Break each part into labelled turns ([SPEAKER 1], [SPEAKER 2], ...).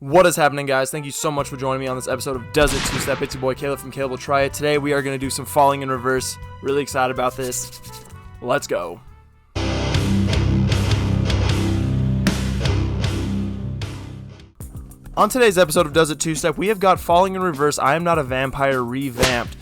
[SPEAKER 1] What is happening, guys? Thank you so much for joining me on this episode of Does It Two-Step. It's your boy Caleb from Caleb Will Try It. Today we are going to do some falling in reverse. Really excited about this. Let's go. On today's episode of Does It Two-Step, we have got Falling in Reverse, I Am Not a Vampire revamped.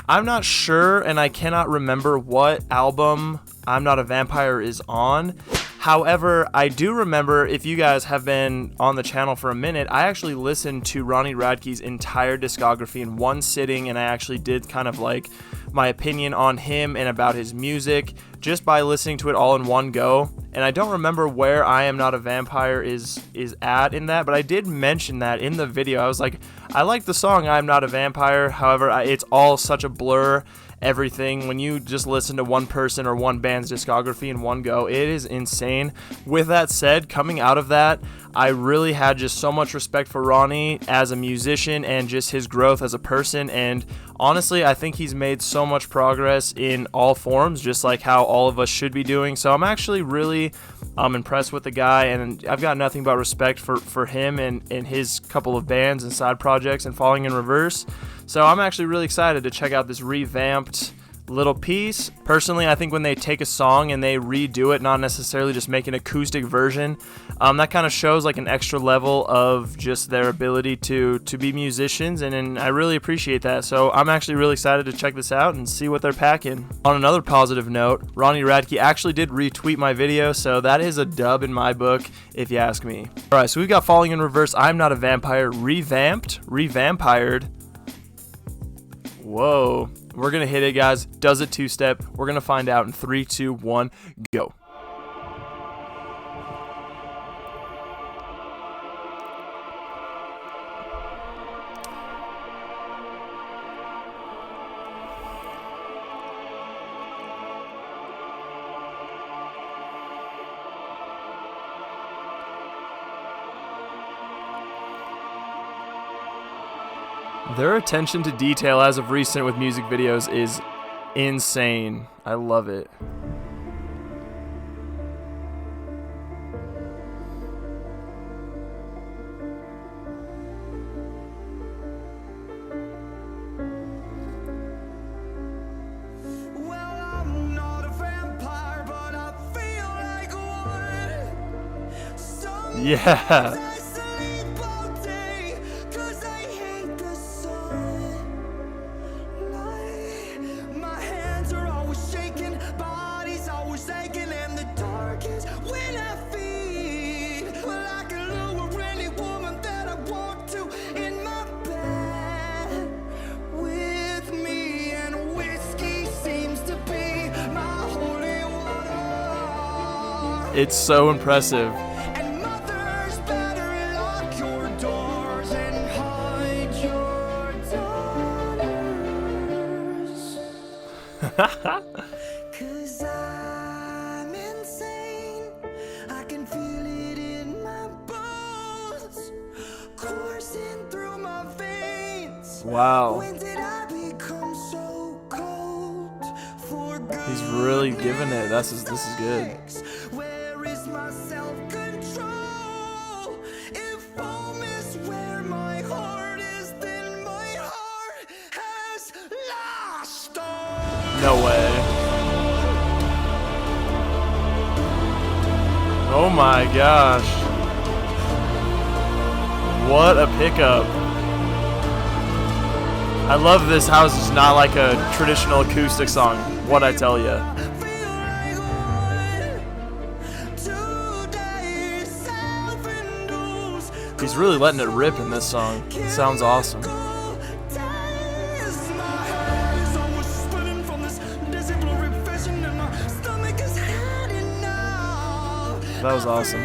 [SPEAKER 1] I'm not sure and I cannot remember what album I'm Not a Vampire is on. However, I do remember, if you guys have been on the channel for a minute, I actually listened to Ronnie Radke's entire discography in one sitting, and I actually did kind of like my opinion on him and about his music just by listening to it all in one go. And I don't remember where I Am Not a Vampire is at in that, but I did mention that in the video. I was like, I like the song I Am Not a Vampire, however, it's all such a blur. Everything, when you just listen to one person or one band's discography in one go, it is insane. With that said, coming out of that, I really had just so much respect for Ronnie as a musician and just his growth as a person, and honestly, I think he's made so much progress in all forms, just like how all of us should be doing. So I'm actually really impressed with the guy, and I've got nothing but respect for him and his couple of bands and side projects and Falling in Reverse. So I'm actually really excited to check out this revamped little piece. Personally, I think when they take a song and they redo it, not necessarily just make an acoustic version, that kind of shows like an extra level of just their ability to be musicians, and I really appreciate that. So I'm actually really excited to check this out and see what they're packing. On another positive note, Ronnie Radke actually did retweet my video, so that is a dub in my book, if you ask me. Alright, so we've got Falling in Reverse, I'm Not a Vampire, revampired. Whoa. We're going to hit it, guys. Does it two-step? We're going to find out in 3, 2, 1, go. Their attention to detail as of recent with music videos is insane. I love it.
[SPEAKER 2] Well, I'm not a vampire, but I feel like one.
[SPEAKER 1] Yeah. It's so impressive.
[SPEAKER 2] And mothers better lock your doors and hide your daughters. 'Cause I'm insane. I can feel it in my bones, coursing through my veins.
[SPEAKER 1] Wow.
[SPEAKER 2] When did I become so cold for good?
[SPEAKER 1] He's really giving it. This is good.
[SPEAKER 2] Where is my self-control? If home is where my heart is, then my heart has lost all.
[SPEAKER 1] No way. Oh my gosh. What a pickup. I love this how it's just not like a traditional acoustic song. What I tell ya. He's really letting it rip in this song. It sounds awesome. That was awesome.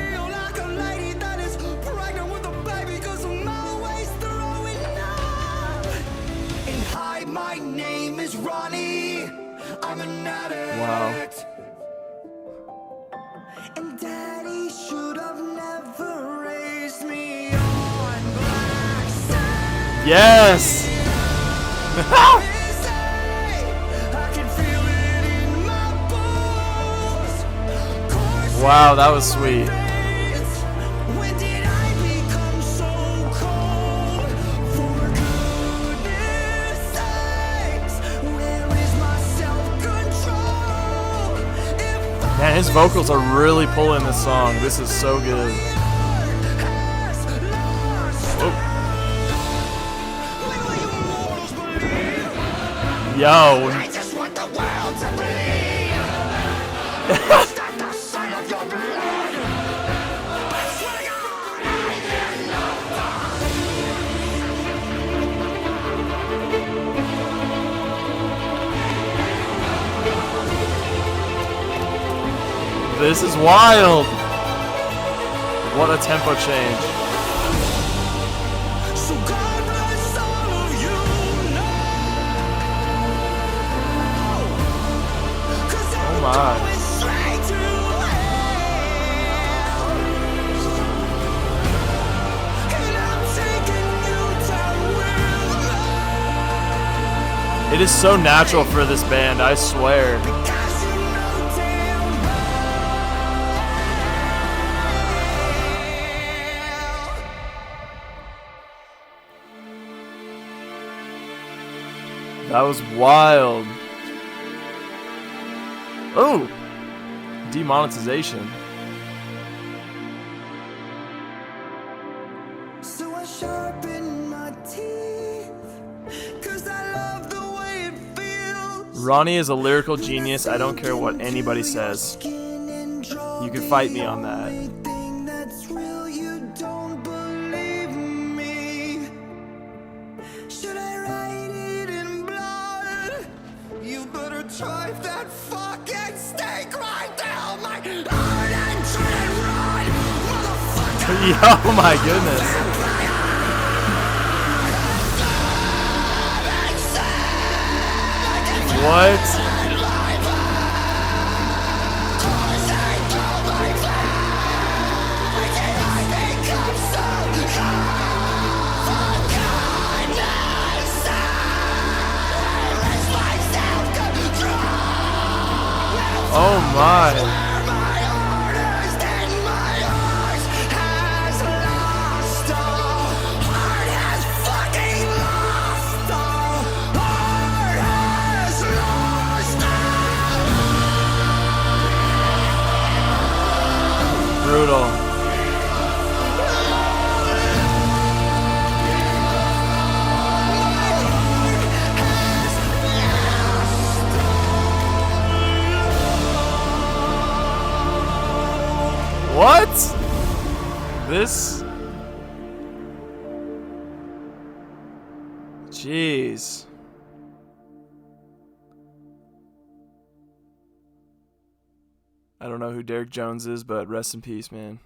[SPEAKER 2] My name is Ronnie. I'm an addict.
[SPEAKER 1] Wow.
[SPEAKER 2] And Daddy should have never raised me on black sand.
[SPEAKER 1] Yes.
[SPEAKER 2] I can feel it in my bones. Coursing
[SPEAKER 1] Wow, that was sweet.
[SPEAKER 2] through my veins. When did I become so
[SPEAKER 1] Man, his vocals are really pulling this song. This is so good. Yo.
[SPEAKER 2] I just want the world to bleed. Stop the sight of your blood. I swear to God, I hear
[SPEAKER 1] no. This is wild. What a tempo change.
[SPEAKER 2] So God bless all of you now. 'Cause I'm
[SPEAKER 1] my.
[SPEAKER 2] going straight to hell. And I'm taking you down with me.
[SPEAKER 1] It is so natural for this band, I swear.
[SPEAKER 2] Because you know damn well.
[SPEAKER 1] That was wild. Oh, demonetization.
[SPEAKER 2] So I sharpen my teeth, 'cause I love the way it feels.
[SPEAKER 1] Ronnie is a lyrical genius. I don't care what anybody says. You can fight me on that.
[SPEAKER 2] Anything that's real, you don't believe me. Should I write it in blood? You better drive that fucking stake right down my heart and try and run, motherfucker.
[SPEAKER 1] Oh my goodness. What? Oh my. Brutal. What? This? Jeez. I don't know who Derek Jones is, but rest in peace, man.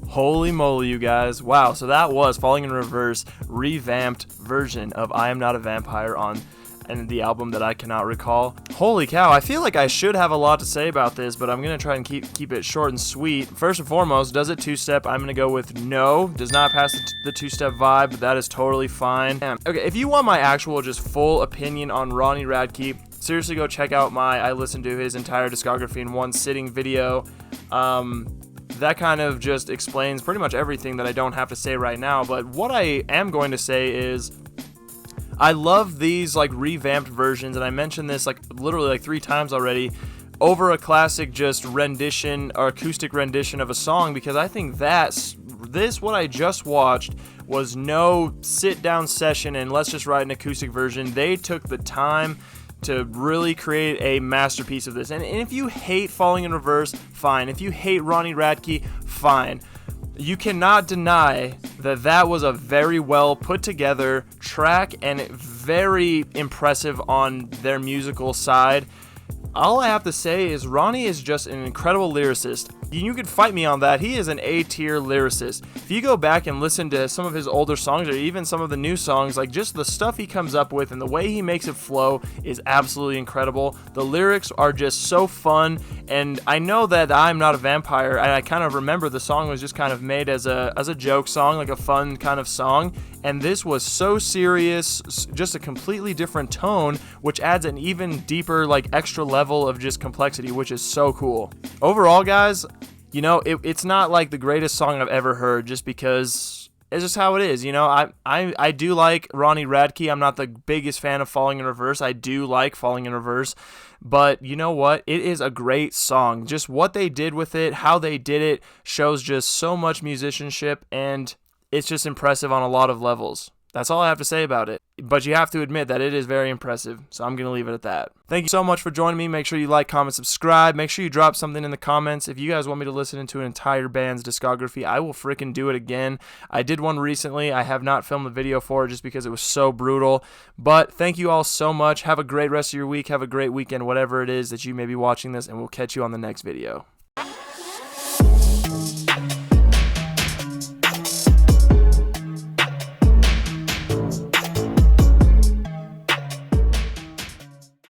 [SPEAKER 1] Holy moly, you guys. Wow, so that was Falling in Reverse, revamped version of I Am Not a Vampire on the album that I cannot recall. Holy cow, I feel like I should have a lot to say about this, but I'm going to try and keep it short and sweet. First and foremost, does it two-step? I'm going to go with no. Does not pass the two-step vibe, but that is totally fine. Okay, if you want my actual just full opinion on Ronnie Radke, seriously go check out I listened to his entire discography in one sitting video. That kind of just explains pretty much everything that I don't have to say right now, but what I am going to say is I love these like revamped versions, and I mentioned this like literally like 3 times already, over a classic just rendition or acoustic rendition of a song, because I think what I just watched was no sit down session and let's just write an acoustic version. They took the time to really create a masterpiece of this. And if you hate Falling in Reverse, fine. If you hate Ronnie Radke, fine. You cannot deny that was a very well put together track and very impressive on their musical side. All I have to say is Ronnie is just an incredible lyricist. You could fight me on that. He is an A-tier lyricist. If you go back and listen to some of his older songs or even some of the new songs, like just the stuff he comes up with and the way he makes it flow is absolutely incredible. The lyrics are just so fun, and I know that I'm Not a Vampire, and I kind of remember the song was just kind of made as a joke song, like a fun kind of song, and this was so serious, just a completely different tone, which adds an even deeper, like extra level of just complexity, which is so cool. Overall, guys, you know, it's not like the greatest song I've ever heard, just because it's just how it is, you know. I do like Ronnie Radke. I'm not the biggest fan of Falling in Reverse. I do like Falling in Reverse, but you know what? It is a great song. Just what they did with it, how they did it, shows just so much musicianship, and it's just impressive on a lot of levels. That's all I have to say about it. But you have to admit that it is very impressive, so I'm going to leave it at that. Thank you so much for joining me. Make sure you like, comment, subscribe. Make sure you drop something in the comments. If you guys want me to listen to an entire band's discography, I will freaking do it again. I did one recently. I have not filmed a video for it just because it was so brutal. But thank you all so much. Have a great rest of your week. Have a great weekend, whatever it is that you may be watching this, and we'll catch you on the next video.